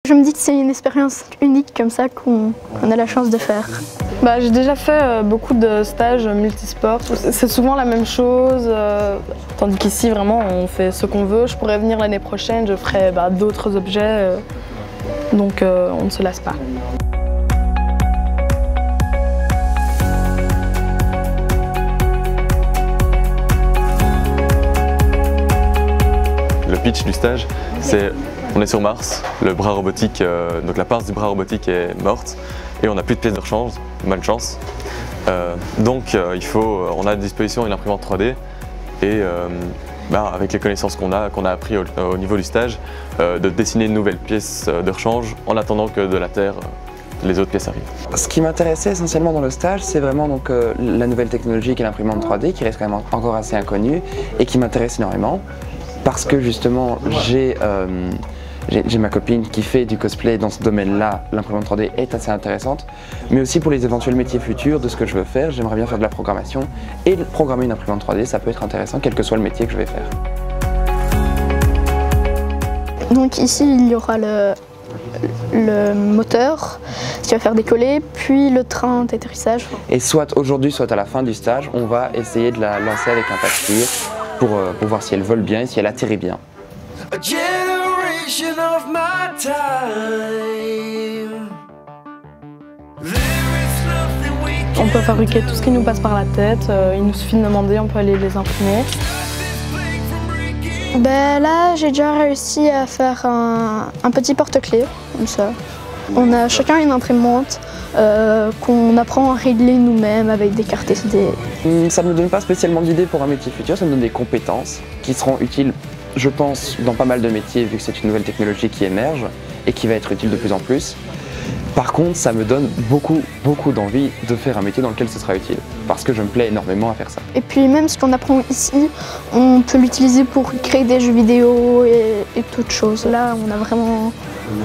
Je me dis que c'est une expérience unique comme ça qu'on a la chance de faire. J'ai déjà fait beaucoup de stages multisports. C'est souvent la même chose, tandis qu'ici vraiment on fait ce qu'on veut. Je pourrais venir l'année prochaine, je ferai d'autres objets, donc on ne se lasse pas. Le pitch du stage, c'est on est sur Mars, le bras robotique, donc la pince du bras robotique est morte et on n'a plus de pièces de rechange, bonne chance. On a à disposition une imprimante 3D et avec les connaissances qu'on a appris au niveau du stage, de dessiner une nouvelle pièce de rechange en attendant que de la Terre, les autres pièces arrivent. Ce qui m'intéressait essentiellement dans le stage, c'est vraiment la nouvelle technologie qui est l'imprimante 3D, qui reste quand même encore assez inconnue et qui m'intéresse énormément. Parce que justement, j'ai ma copine qui fait du cosplay dans ce domaine-là, l'imprimante 3D est assez intéressante, mais aussi pour les éventuels métiers futurs de ce que je veux faire, j'aimerais bien faire de la programmation, et programmer une imprimante 3D, ça peut être intéressant, quel que soit le métier que je vais faire. Donc ici, il y aura le moteur qui va faire décoller, puis le train d'atterrissage. Et soit aujourd'hui, soit à la fin du stage, on va essayer de la lancer avec un pas-de-tir pour voir si elle vole bien et si elle atterrit bien. On peut fabriquer tout ce qui nous passe par la tête, il nous suffit de demander, on peut aller les imprimer. Là, j'ai déjà réussi à faire un petit porte-clés, comme ça. On a chacun une imprimante qu'on apprend à régler nous-mêmes avec des cartes SD. Ça ne me donne pas spécialement d'idées pour un métier futur, ça me donne des compétences qui seront utiles, je pense, dans pas mal de métiers vu que c'est une nouvelle technologie qui émerge et qui va être utile de plus en plus. Par contre, ça me donne beaucoup d'envie de faire un métier dans lequel ce sera utile, parce que je me plais énormément à faire ça. Et puis même ce qu'on apprend ici, on peut l'utiliser pour créer des jeux vidéo et toutes choses. Là, on a vraiment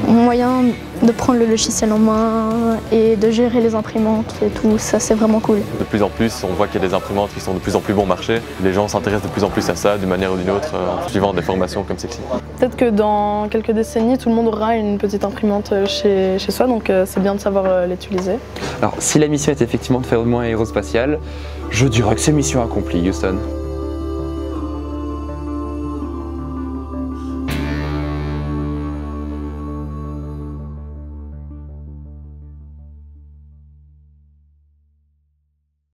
moyen de prendre le logiciel en main et de gérer les imprimantes et tout, ça c'est vraiment cool. De plus en plus, on voit qu'il y a des imprimantes qui sont de plus en plus bon marché. Les gens s'intéressent de plus en plus à ça d'une manière ou d'une autre en suivant des formations comme celle-ci. Peut-être que dans quelques décennies, tout le monde aura une petite imprimante chez soi, donc c'est bien de savoir l'utiliser. Alors si la mission est effectivement de faire au moins aérospatiale, je dirais que c'est mission accomplie, Houston.